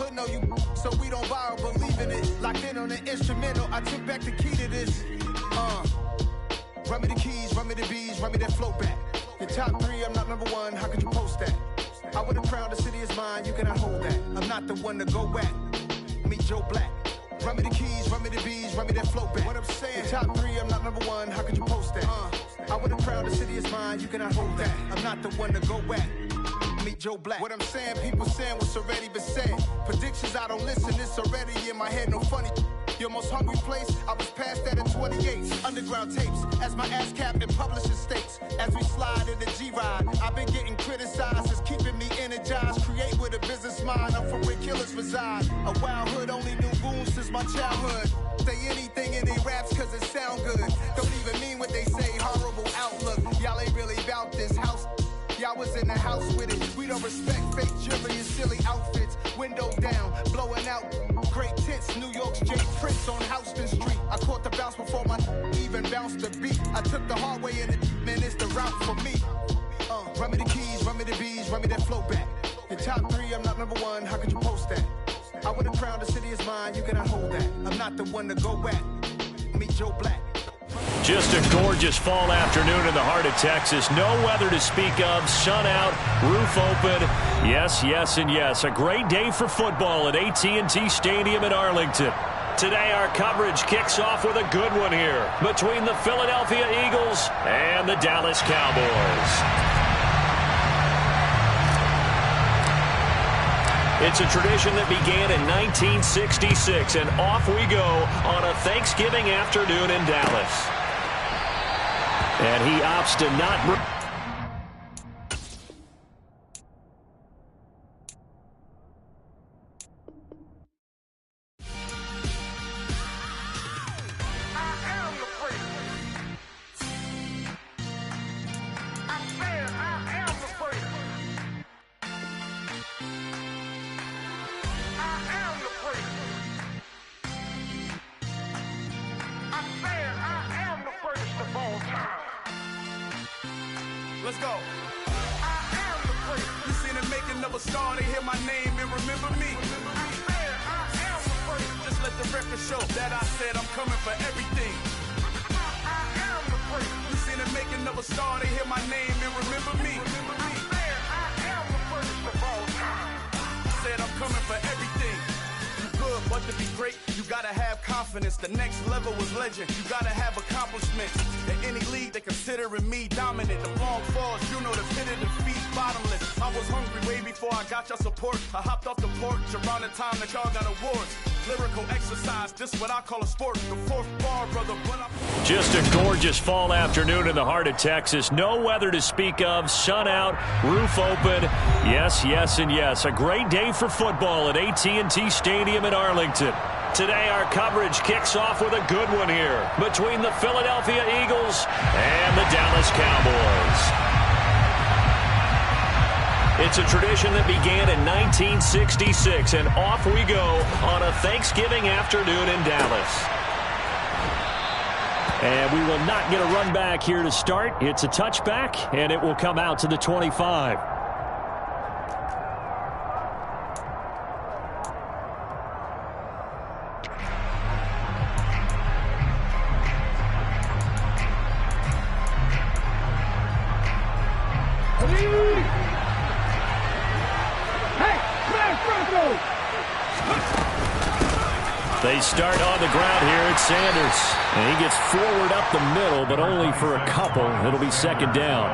hood know you, so we don't borrow, believe in it. Locked in on the instrumental, I took back the key to this. Run me the keys, run me the bees, run me that flow back. The top 3, I'm not number 1, how could you post that? I would've crowned the city is mine, you cannot hold that. I'm not the one to go back. Meet Joe Black. Run me the keys, run me the bees, run me that flow back. What I'm saying, the top 3, I'm not number 1, how could you post that? I would've crowned the city is mine, you cannot hold that. I'm not the one to go back. Meet Joe Black. What I'm saying, people saying what's already been said. Predictions, I don't listen, it's already in my head, no funny. Your most hungry place, I was past that in 28. Underground tapes, as my ass cap in publishing states. As we slide in the G-Ride, I've been getting criticized, it's keeping me energized. Create with a business mind, I'm from where killers reside. A wild hood, only knew goons since my childhood. Say anything in their raps cause it sound good. Don't even mean what they say, horrible outlook. Y'all ain't really about this house. Y'all was in the house with it. We don't respect fake jewelry and silly outfits. Window down, blowing out. Great tits, New York's Jay Prince on Houston Street. I caught the bounce before my even bounced the beat. I took the hard way in it, man, it's the route for me. Run me the keys, run me the bees, run me that flow back. The top 3, I'm not number 1, how could you post that? I would've crowned the city is mine, you cannot hold that. I'm not the one to go back. Meet Joe Black. Just a gorgeous fall afternoon in the heart of Texas. No weather to speak of. Sun out, roof open. Yes, yes, and yes. A great day for football at AT&T Stadium in Arlington. Today our coverage kicks off with a good one here between the Philadelphia Eagles and the Dallas Cowboys. It's a tradition that began in 1966, and off we go on a Thanksgiving afternoon in Dallas. And he opts to not... Let's go. I am the first. You seen the making of a star, they hear my name and remember me. I am the first. Just let the record show that I said I'm coming for everything. I am the first. You seen the making of a star, they hear my name and remember me. I am the first of all time. I said I'm coming for everything. Good, but to be great, you gotta have confidence. The next level was legend. You gotta have accomplishments. In any league, they considering me dominant. The long falls, you know the pit of defeat, bottomless. I was hungry way before I got your support. I hopped off the porch around the time that y'all got awards. Lyrical exercise, this what I call a sport. The fourth bar, brother. Just a gorgeous fall afternoon in the heart of Texas. No weather to speak of. Sun out, roof open. Yes, yes, and yes. A great day for football at AT&T Stadium in Arlington. Today our coverage kicks off with a good one here between the Philadelphia Eagles and the Dallas Cowboys. It's a tradition that began in 1966, and off we go on a Thanksgiving afternoon in Dallas. And we will not get a run back here to start. It's a touchback, and it will come out to the 25. They start on the ground here. It's Sanders. And he gets forward up the middle, but only for a couple. It'll be second down.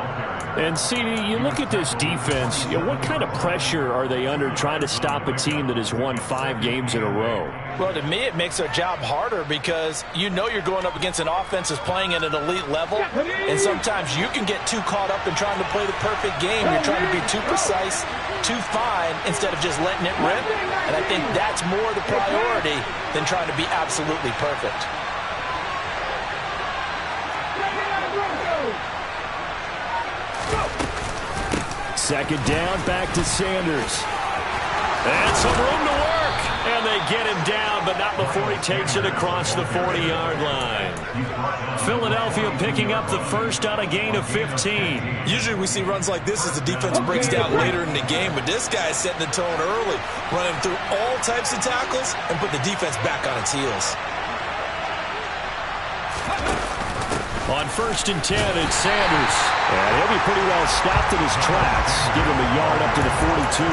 And, CD, you look at this defense, what kind of pressure are they under trying to stop a team that has won 5 games in a row? Well, to me, it makes their job harder because you know you're going up against an offense that's playing at an elite level, and sometimes you can get too caught up in trying to play the perfect game. You're trying to be too precise, too fine, instead of just letting it rip. And I think that's more the priority than trying to be absolutely perfect. Second down, back to Sanders. And some room to work. And they get him down, but not before he takes it across the 40-yard line. Philadelphia picking up the first on a gain of 15. Usually we see runs like this as the defense breaks down later in the game, but this guy is setting the tone early, running through all types of tackles and put the defense back on its heels. On 1st and 10, it's Sanders. And he'll be pretty well stopped in his tracks. Give him a yard up to the 42.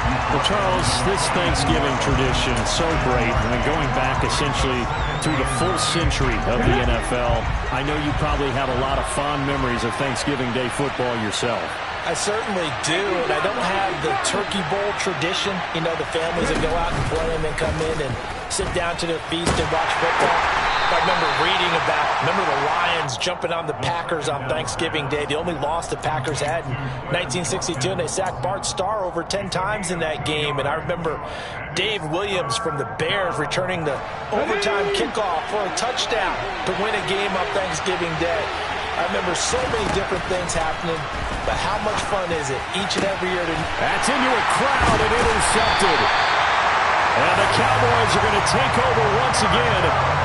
Well, Charles, this Thanksgiving tradition is so great. I mean, going back essentially through the full century of the NFL, I know you probably have a lot of fond memories of Thanksgiving Day football yourself. I certainly do, and I don't have the Turkey Bowl tradition. You know, the families that go out and play and then come in and sit down to their feast and watch football. I remember reading about the Lions jumping on the Packers on Thanksgiving Day. The only loss the Packers had in 1962, and they sacked Bart Starr over 10 times in that game. And I remember Dave Williams from the Bears returning the overtime kickoff for a touchdown to win a game on Thanksgiving Day. I remember so many different things happening, but how much fun is it each and every year to... That's into a crowd and intercepted. And the Cowboys are going to take over once again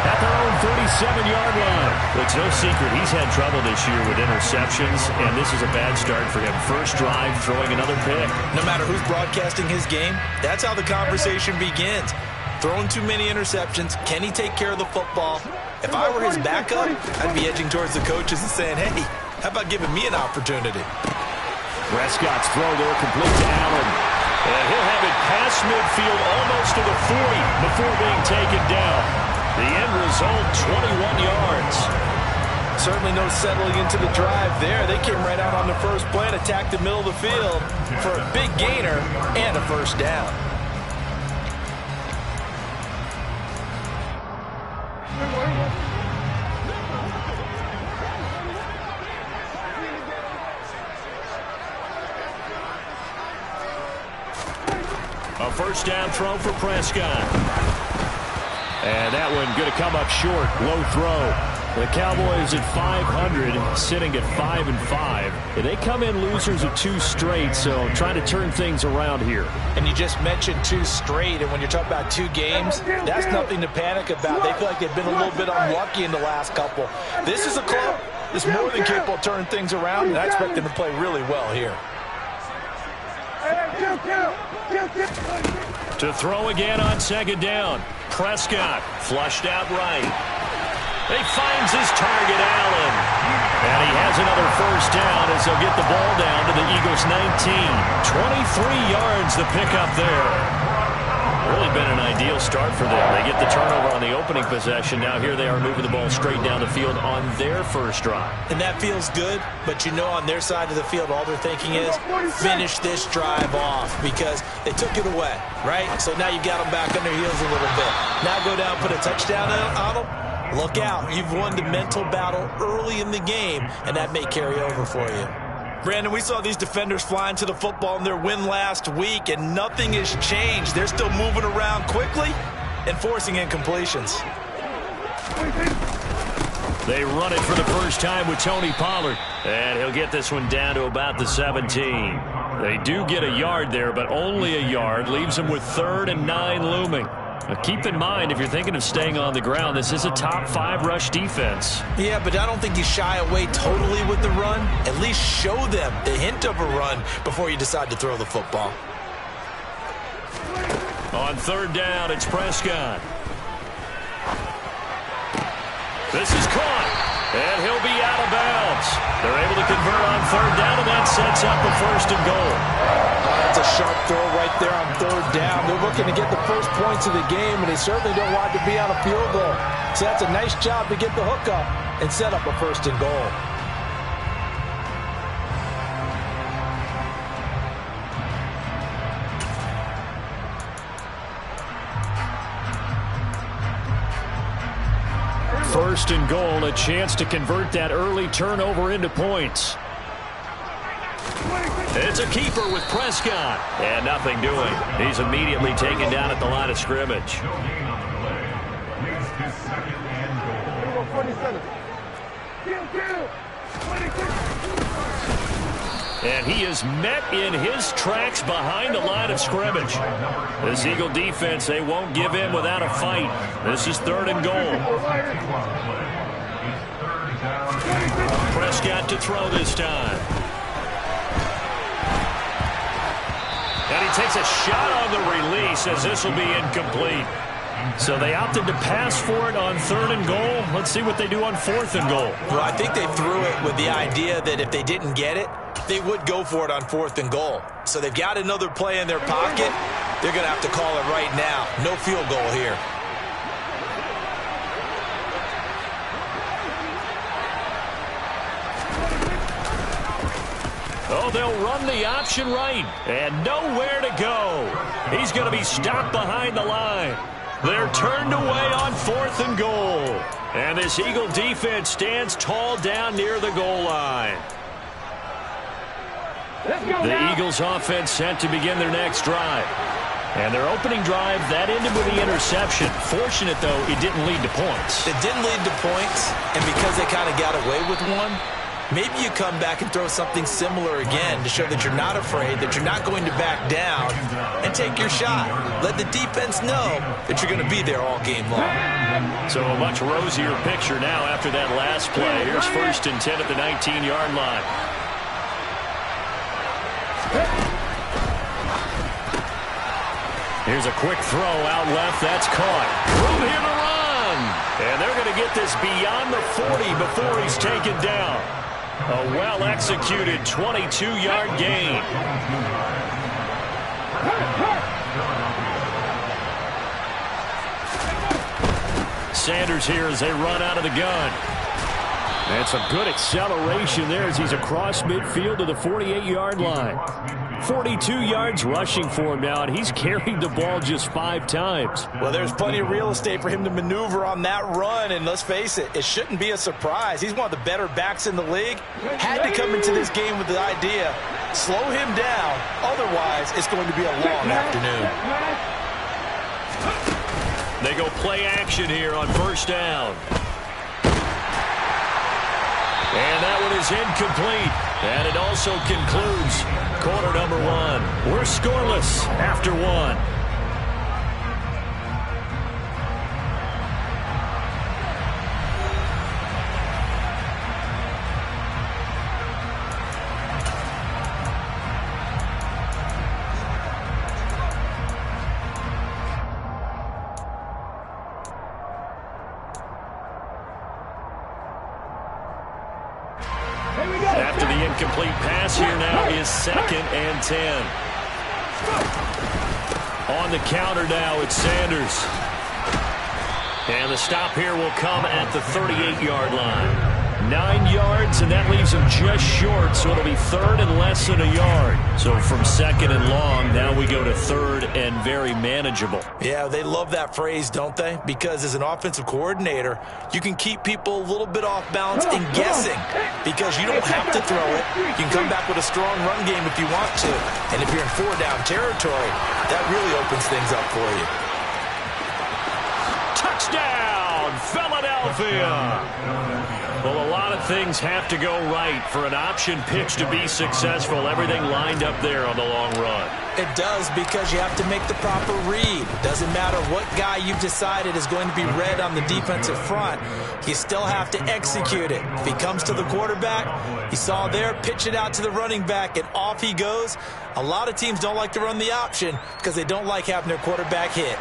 at their own 37-yard line. It's no secret he's had trouble this year with interceptions, and this is a bad start for him. First drive, throwing another pick. No matter who's broadcasting his game, that's how the conversation begins. Throwing too many interceptions. Can he take care of the football? If I were his backup, I'd be edging towards the coaches and saying, hey, how about giving me an opportunity? Prescott's throw there complete to Allen. And he'll have it past midfield almost to the 40 before being taken down. The end result, 21 yards. Certainly no settling into the drive there. They came right out on the first play and attacked the middle of the field for a big gainer and a first down. A first down throw for Prescott. And that one going to come up short. Low throw. The Cowboys at 500, sitting at 5-5. They come in losers of 2 straight, so trying to turn things around here. And you just mentioned 2 straight, and when you're talking about 2 games, that's nothing to panic about. They feel like they've been a little bit unlucky in the last couple. This is a club that's more than capable of turning things around, and I expect them to play really well here. To throw again on 2nd down. Prescott flushed out right. He finds his target, Allen. And he has another first down as they'll get the ball down to the Eagles' 19. 23 yards the pickup there. Really been an ideal start for them. They get the turnover on the opening possession. Now here they are moving the ball straight down the field on their first drive. And that feels good, but you know on their side of the field all they're thinking is finish this drive off because they took it away, right? So now you got them back on their heels a little bit. Now go down, put a touchdown on them. Look out. You've won the mental battle early in the game, and that may carry over for you. Brandon, we saw these defenders flying to the football in their win last week, and nothing has changed. They're still moving around quickly and forcing incompletions. They run it for the first time with Tony Pollard, and he'll get this one down to about the 17. They do get a yard there, but only a yard. Leaves them with 3rd and 9 looming. Now keep in mind, if you're thinking of staying on the ground, this is a top 5 rush defense. Yeah, but I don't think you shy away totally with the run. At least show them the hint of a run before you decide to throw the football. On 3rd down, it's Prescott. This is caught, and he'll be out of bounds. They're able to convert on 3rd down, and that sets up a 1st and goal. That's a sharp throw right there on 3rd down. They're looking to get the first points of the game, and they certainly don't want to be on a field goal. So that's a nice job to get the hook up and set up a 1st and goal. First and goal, a chance to convert that early turnover into points. It's a keeper with Prescott, and nothing doing. He's immediately taken down at the line of scrimmage. And he is met in his tracks behind the line of scrimmage. This Eagle defense, they won't give in without a fight. This is 3rd and goal. Prescott to throw this time. And he takes a shot on the release as this will be incomplete. So they opted to pass for it on 3rd and goal. Let's see what they do on 4th and goal. Well, I think they threw it with the idea that if they didn't get it, they would go for it on 4th and goal. So they've got another play in their pocket. They're going to have to call it right now. No field goal here. Oh, they'll run the option right. And nowhere to go. He's going to be stopped behind the line. They're turned away on 4th and goal. And this Eagle defense stands tall down near the goal line. The Eagles offense set to begin their next drive. And their opening drive, that ended with the interception. Fortunate, though, it didn't lead to points. It didn't lead to points, and because they kind of got away with one, maybe you come back and throw something similar again to show that you're not afraid, that you're not going to back down, and take your shot. Let the defense know that you're going to be there all game long. So a much rosier picture now after that last play. Here's 1st and 10 at the 19-yard line. Here's a quick throw out left. That's caught. Room here to run. And they're going to get this beyond the 40 before he's taken down. A well-executed 22-yard gain. Sanders here as they run out of the gun. And some good acceleration there as he's across midfield to the 48-yard line. 42 yards rushing for him now, and he's carried the ball just 5 times. Well, there's plenty of real estate for him to maneuver on that run, and let's face it, it shouldn't be a surprise. He's one of the better backs in the league. Had to come into this game with the idea, slow him down, otherwise it's going to be a long afternoon. They go play action here on 1st down. And that one is incomplete. And it also concludes quarter number 1. We're scoreless after 1. After the incomplete pass, here now is 2nd and 10. On the counter now, it's Sanders. And the stop here will come at the 38-yard line. 9 yards, and that leaves him just short, so it'll be 3rd and less than a yard. So from 2nd and long, now we go to 3rd and very manageable. Yeah, they love that phrase, don't they? Because as an offensive coordinator, you can keep people a little bit off balance and guessing because you don't have to throw it. You can come back with a strong run game if you want to. And if you're in 4-down territory, that really opens things up for you. Touchdown, Philadelphia! Well, a lot of things have to go right for an option pitch to be successful. Everything lined up there on the long run. It does, because you have to make the proper read. Doesn't matter what guy you've decided is going to be read on the defensive front. You still have to execute it. If he comes to the quarterback, you saw there, pitch it out to the running back, and off he goes. A lot of teams don't like to run the option because they don't like having their quarterback hit.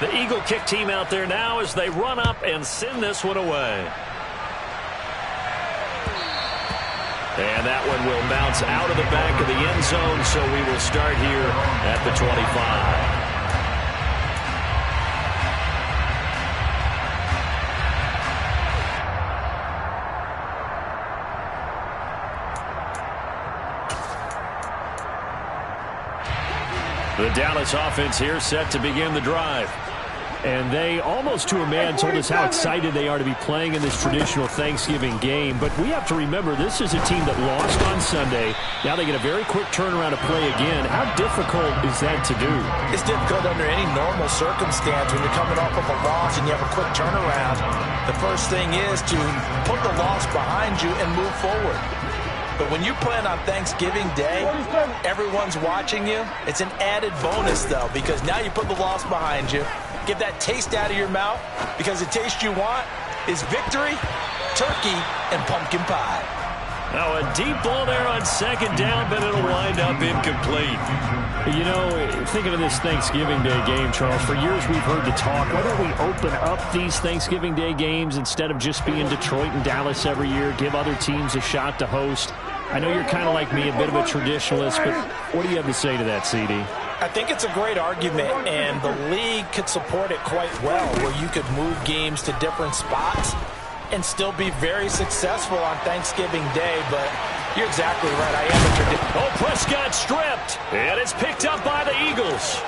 The Eagle kick team out there now as they run up and send this one away. And that one will bounce out of the back of the end zone, so we will start here at the 25. The Dallas offense here set to begin the drive. And they, almost to a man, told us how excited they are to be playing in this traditional Thanksgiving game. But we have to remember, this is a team that lost on Sunday. Now they get a very quick turnaround to play again. How difficult is that to do? It's difficult under any normal circumstance when you're coming off of a loss and you have a quick turnaround. The first thing is to put the loss behind you and move forward. But when you play on Thanksgiving Day, everyone's watching you. It's an added bonus, though, because now you put the loss behind you. Get that taste out of your mouth, because the taste you want is victory, turkey, and pumpkin pie. Now a deep ball there on second down, but it'll wind up incomplete. You know, thinking of this Thanksgiving Day game, Charles, for years we've heard the talk, why don't we open up these Thanksgiving Day games instead of just being Detroit and Dallas every year, give other teams a shot to host? I know you're kind of like me, a bit of a traditionalist, but what do you have to say to that, CD? I think it's a great argument, and the league could support it quite well, where you could move games to different spots and still be very successful on Thanksgiving Day. But you're exactly right. I am a traditionalist. Oh, Prescott stripped, and it's picked up by the Eagles.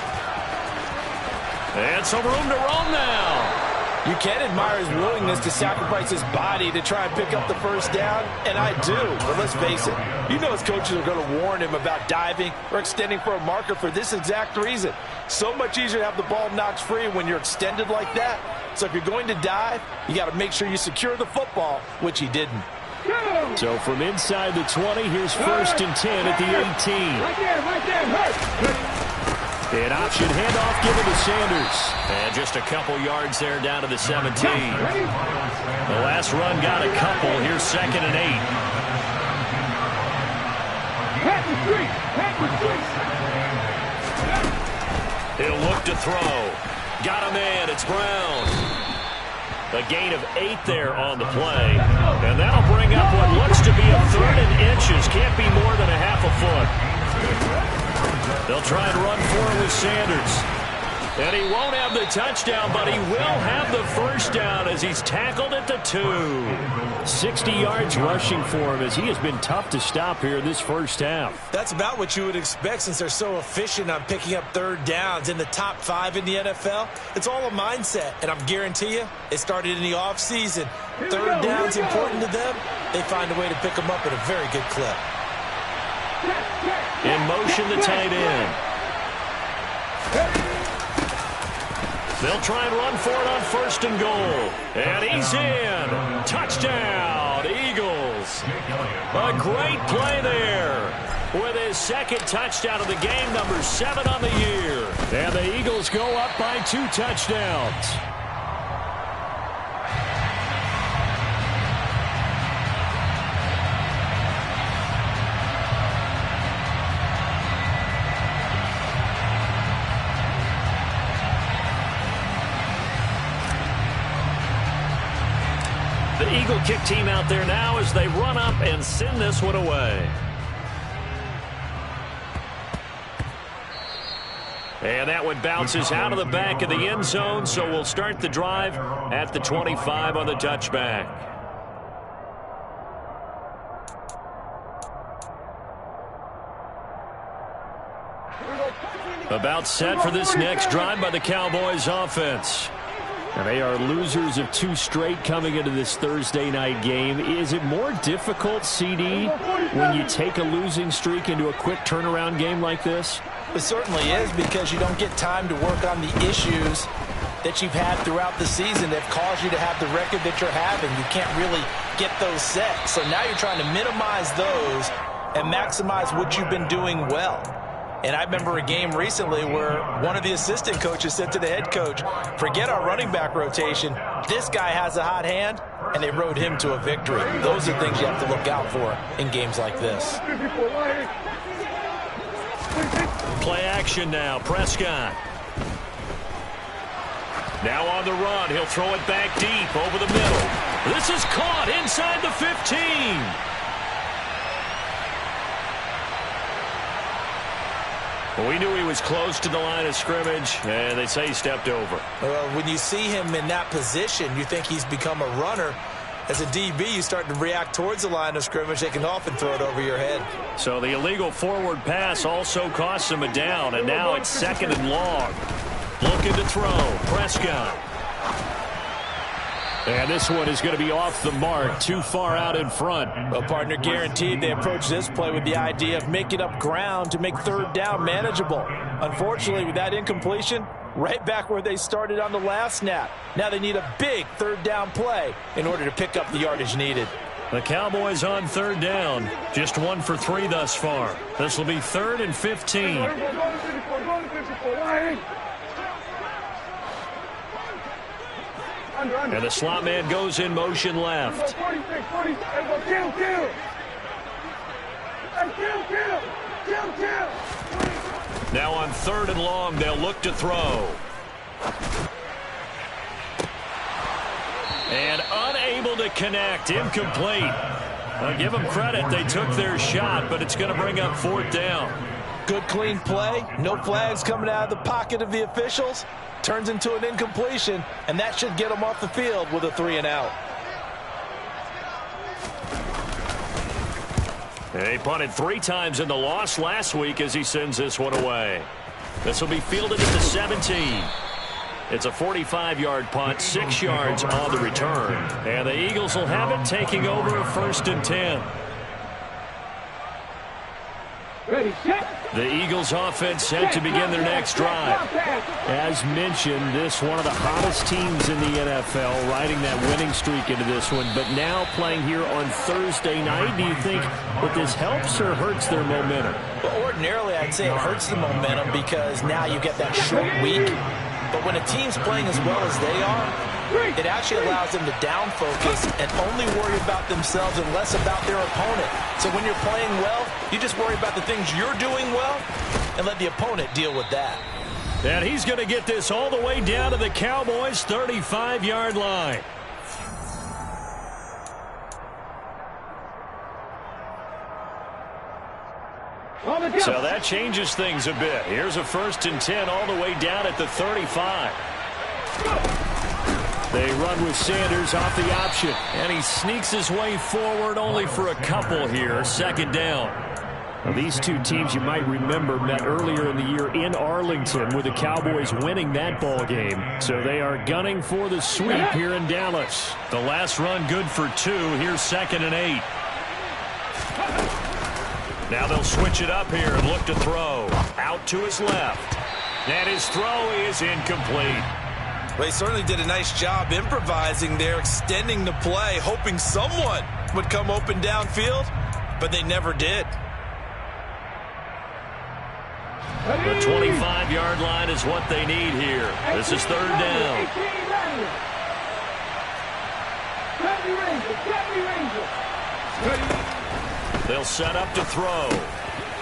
And some room to roam now. You can admire his willingness to sacrifice his body to try and pick up the first down, and I do. But let's face it, you know his coaches are going to warn him about diving or extending for a marker for this exact reason. So much easier to have the ball knocked free when you're extended like that. So if you're going to dive, you got to make sure you secure the football, which he didn't. So from inside the 20, here's 1st and 10 at the 18. Right there. An option handoff given to Sanders. And just a couple yards there down to the 17. The last run got a couple. Here's 2nd and 8. He'll look to throw. Got him in. It's Brown. A gain of 8 there on the play. And that'll bring up what looks to be a 3rd and inches. Can't be more than a half a foot. They'll try and run for it with Sanders. And he won't have the touchdown, but he will have the first down as he's tackled at the 2. 60 yards rushing for him as he has been tough to stop here this first half. That's about what you would expect since they're so efficient on picking up 3rd downs in the top 5 in the NFL. It's all a mindset, and I'm guarantee you it started in the offseason. 3rd down's important to them. They find a way to pick them up at a very good clip. In motion, the tight end. They'll try and run for it on 1st and goal. And he's in. Touchdown, Eagles. A great play there with his 2nd touchdown of the game, number 7 on the year. And the Eagles go up by 2 touchdowns. The Eagle kick team out there now as they run up and send this one away. And that one bounces out of the back of the end zone, so we'll start the drive at the 25 on the touchback. About set for this next drive by the Cowboys offense. And they are losers of 2 straight coming into this Thursday night game. Is it more difficult, CD, when you take a losing streak into a quick turnaround game like this? It certainly is, because you don't get time to work on the issues that you've had throughout the season that caused you to have the record that you're having. You can't really get those set. So now you're trying to minimize those and maximize what you've been doing well. And I remember a game recently where one of the assistant coaches said to the head coach, forget our running back rotation. This guy has a hot hand, and they rode him to a victory. Those are things you have to look out for in games like this. Play action now. Prescott. Now on the run. He'll throw it back deep over the middle. This is caught inside the 15. We knew he was close to the line of scrimmage, and they say he stepped over. Well, when you see him in that position, you think he's become a runner. As a DB, you start to react towards the line of scrimmage. They can often throw it over your head. So the illegal forward pass also costs him a down, and now it's 2nd and long. Looking to throw. Prescott. And this one is going to be off the mark, too far out in front. Well, partner, guaranteed they approach this play with the idea of making up ground to make third down manageable. Unfortunately, with that incompletion, right back where they started on the last snap. Now they need a big third down play in order to pick up the yardage needed. The Cowboys on third down. Just 1 for 3 thus far. This will be 3rd and 15. And the slot man goes in motion left. Now on 3rd and long, they'll look to throw. And unable to connect. Incomplete. I'll give them credit. They took their shot, but it's going to bring up 4th down. Good, clean play. No flags coming out of the pocket of the officials. Turns into an incompletion, and that should get them off the field with a 3-and-out. He punted 3 times in the loss last week as he sends this one away. This will be fielded at the 17. It's a 45-yard punt, 6 yards on the return. And the Eagles will have it, taking over 1st and 10. Ready, set. The Eagles offense set to begin their next drive. As mentioned, this one of the hottest teams in the NFL, riding that winning streak into this one, but now playing here on Thursday night. Do you think that this helps or hurts their momentum? Well, ordinarily, I'd say it hurts the momentum because now you get that short week. But when a team's playing as well as they are, it actually allows them to down focus and only worry about themselves and less about their opponent. So when you're playing well, you just worry about the things you're doing well and let the opponent deal with that. And he's going to get this all the way down to the Cowboys' 35-yard line. So that changes things a bit. Here's a 1st and 10 all the way down at the 35. They run with Sanders off the option, and he sneaks his way forward only for a couple here. 2nd down. Now, these two teams, you might remember, met earlier in the year in Arlington with the Cowboys winning that ball game. So they are gunning for the sweep here in Dallas. The last run good for 2. Here's 2nd and 8. Now they'll switch it up here and look to throw. Out to his left. And his throw is incomplete. Well, he certainly did a nice job improvising there, extending the play, hoping someone would come open downfield, but they never did. The 25-yard line is what they need here. This is 3rd down. They'll set up to throw.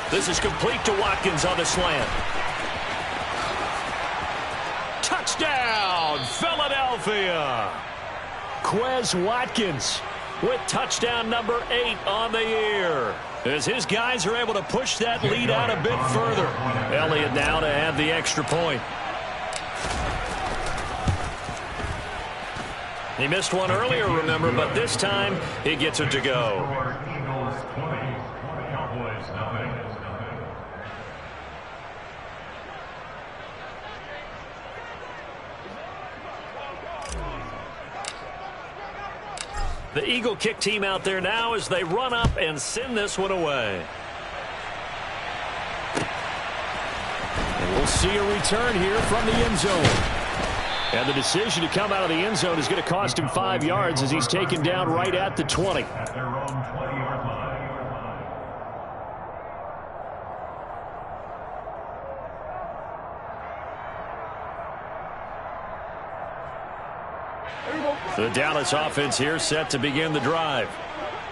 This is complete to Watkins on the slant. Touchdown, Philadelphia! Quez Watkins with touchdown number 8 on the year, as his guys are able to push that lead out a bit further. Elliott now to add the extra point. He missed one earlier, remember, but this time he gets it to go. The Eagle kick team out there now as they run up and send this one away. And we'll see a return here from the end zone. And the decision to come out of the end zone is going to cost him 5 yards as he's taken down right at the 20. The Dallas offense here set to begin the drive.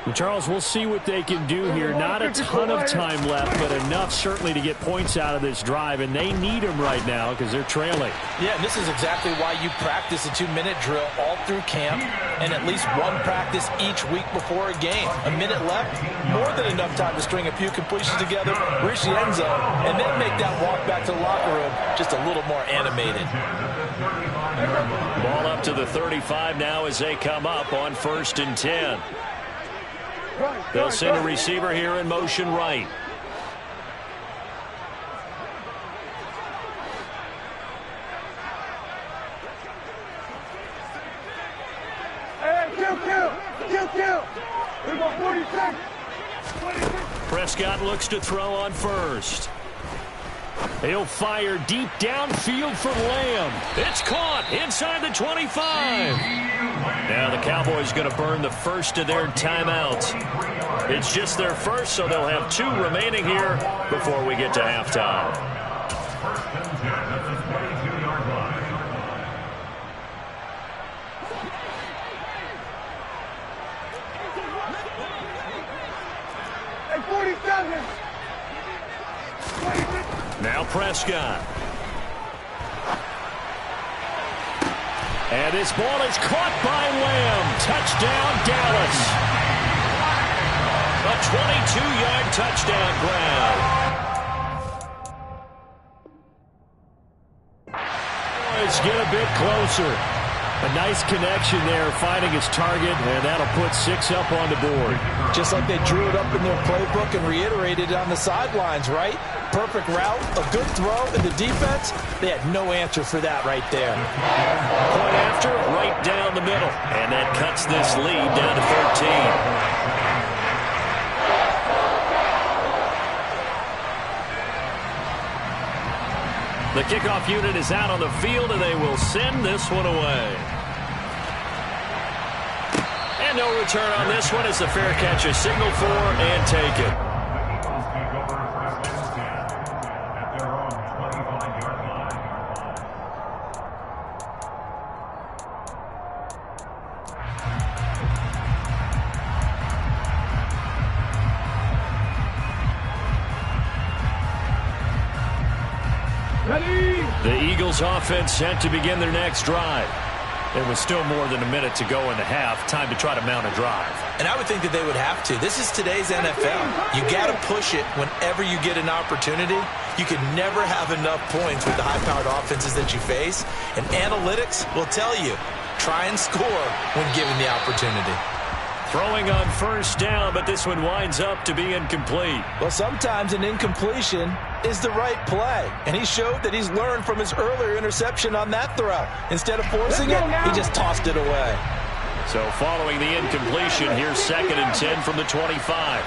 And Charles, we'll see what they can do here. Not a ton of time left, but enough certainly to get points out of this drive, and they need them right now because they're trailing. Yeah, and this is exactly why you practice a 2-minute drill all through camp and at least one practice each week before a game. A minute left, more than enough time to string a few completions together, reach the end zone, and then make that walk back to the locker room just a little more animated. Ball up to the 35 now as they come up on 1st and 10. They'll send a receiver here in motion right. Prescott looks to throw on first. He'll fire deep downfield for Lamb. It's caught inside the 25. Now the Cowboys going to burn the first of their timeouts. It's just their first, so they'll have 2 remaining here before we get to halftime. Now Prescott. And this ball is caught by Lamb. Touchdown, Dallas. A 22-yard touchdown grab. Let's get a bit closer. A nice connection there, finding his target, and that'll put 6 up on the board. Just like they drew it up in their playbook and reiterated it on the sidelines, right? Perfect route, a good throw, and the defense, they had no answer for that right there. Point after, right down the middle. And that cuts this lead down to 13. The kickoff unit is out on the field, and they will send this one away. And no return on this one as the fair catch is signaled for and taken. The Eagles offense set to begin their next drive. There was still more than a minute to go in the half. Time to try to mount a drive. And I would think that they would have to. This is today's NFL. You got to push it whenever you get an opportunity. You can never have enough points with the high-powered offenses that you face. And analytics will tell you, try and score when given the opportunity. Throwing on first down, but this one winds up to be incomplete. Well, sometimes an incompletion is the right play. And he showed that he's learned from his earlier interception on that throw. Instead of forcing it, he just tossed it away. So following the incompletion, here's 2nd and 10 from the 25.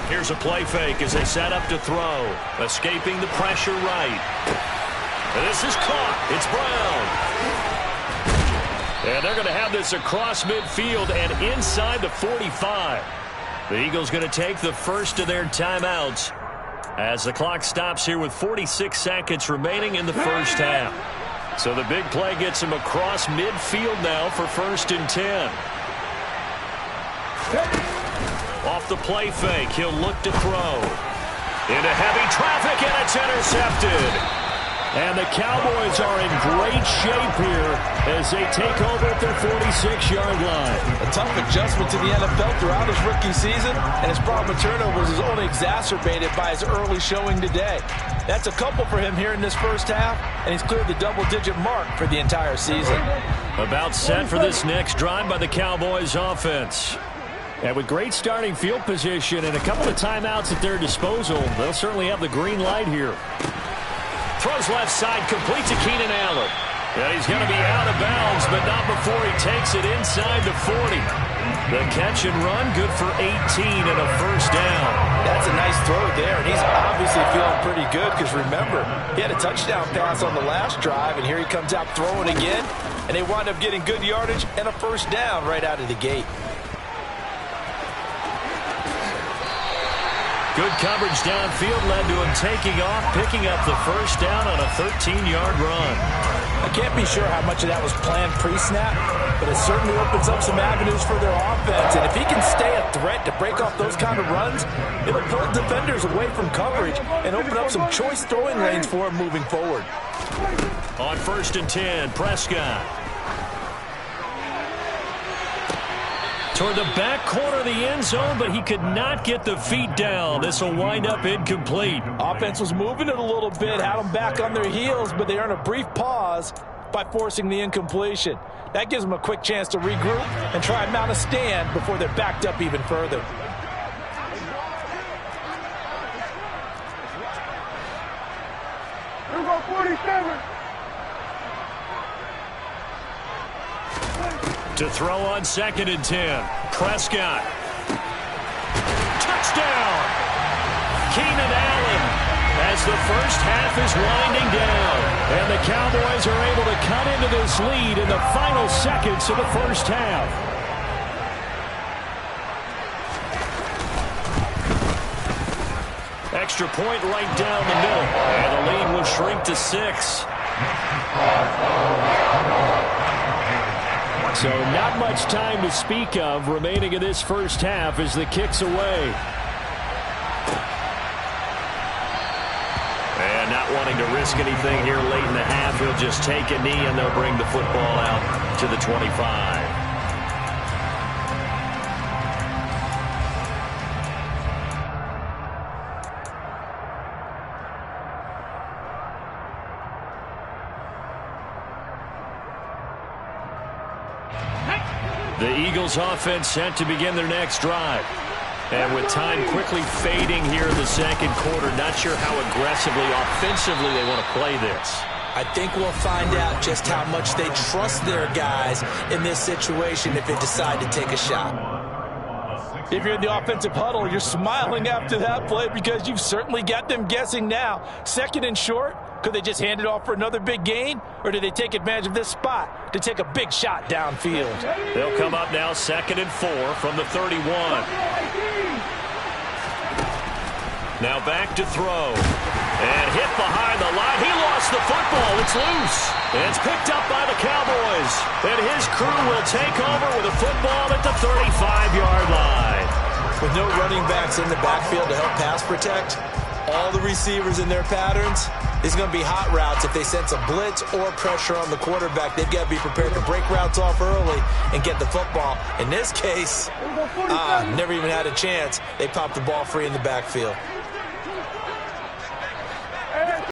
Here's a play fake as they set up to throw. Escaping the pressure right. And this is caught. It's Brown. And they're going to have this across midfield and inside the 45. The Eagles going to take the first of their timeouts as the clock stops here with 46 seconds remaining in the first half. So the big play gets him across midfield now for 1st and 10. Off the play fake, he'll look to throw. Into heavy traffic, and it's intercepted. And the Cowboys are in great shape here as they take over at their 46-yard line. A tough adjustment to the NFL throughout his rookie season, and his problem with turnovers is only exacerbated by his early showing today. That's a couple for him here in this first half, and he's cleared the double-digit mark for the entire season. About set for this next drive by the Cowboys offense. And with great starting field position and a couple of timeouts at their disposal, they'll certainly have the green light here. Throws left side, complete to Keenan Allen. And he's going to be out of bounds, but not before he takes it inside the 40. The catch and run, good for 18 and a first down. That's a nice throw there, and he's obviously feeling pretty good because, remember, he had a touchdown pass on the last drive, and here he comes out throwing again, and they wind up getting good yardage and a first down right out of the gate. Good coverage downfield led to him taking off, picking up the first down on a 13-yard run. I can't be sure how much of that was planned pre-snap, but it certainly opens up some avenues for their offense. And if he can stay a threat to break off those kind of runs, it'll pull defenders away from coverage and open up some choice throwing lanes for him moving forward. On 1st and 10, Prescott. Toward the back corner of the end zone, but he could not get the feet down. This will wind up incomplete. Offense was moving it a little bit, had them back on their heels, but they earned a brief pause by forcing the incompletion. That gives them a quick chance to regroup and try and mount a stand before they're backed up even further. To throw on 2nd and 10. Prescott. Touchdown! Keenan Allen as the first half is winding down. And the Cowboys are able to cut into this lead in the final seconds of the first half. Extra point right down the middle. And the lead will shrink to 6. So not much time to speak of remaining in this first half as the kick's away. And not wanting to risk anything here late in the half, he'll just take a knee and they'll bring the football out to the 25. The Eagles offense set to begin their next drive. And with time quickly fading here in the second quarter, not sure how aggressively, offensively they want to play this. I think we'll find out just how much they trust their guys in this situation if they decide to take a shot. If you're in the offensive huddle, you're smiling after that play because you've certainly got them guessing now. 2nd and short, could they just hand it off for another big gain? Or do they take advantage of this spot to take a big shot downfield? They'll come up now 2nd and 4 from the 31. Now back to throw. And hit behind the line. He lost the football. It's loose. And it's picked up by the Cowboys. And his crew will take over with a football at the 35-yard line. With no running backs in the backfield to help pass protect, all the receivers in their patterns, it's going to be hot routes. If they sense a blitz or pressure on the quarterback, they've got to be prepared to break routes off early and get the football. In this case, never even had a chance. They popped the ball free in the backfield.